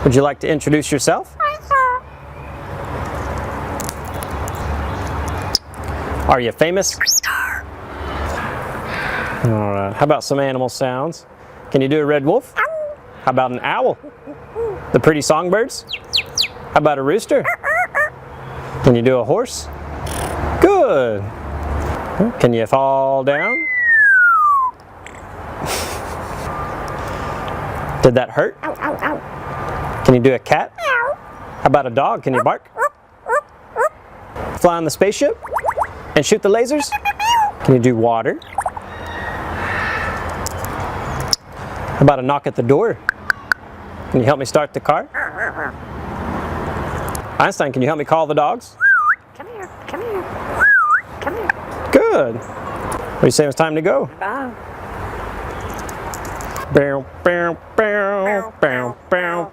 Would you like to introduce yourself? Are you famous? All right. How about some animal sounds? Can you do a red wolf? How about an owl? The pretty songbirds? How about a rooster? Can you do a horse? Good. Can you fall down? Did that hurt? Ow, ow, ow. Can you do a cat? Ow. How about a dog? Can you bark? Fly on the spaceship? And shoot the lasers? Can you do water? How about a knock at the door? Can you help me start the car? Einstein, can you help me call the dogs? Come here, come here, come here. Good. What do you say it's time to go? Bye. Bow, bow, bow, bow, bow.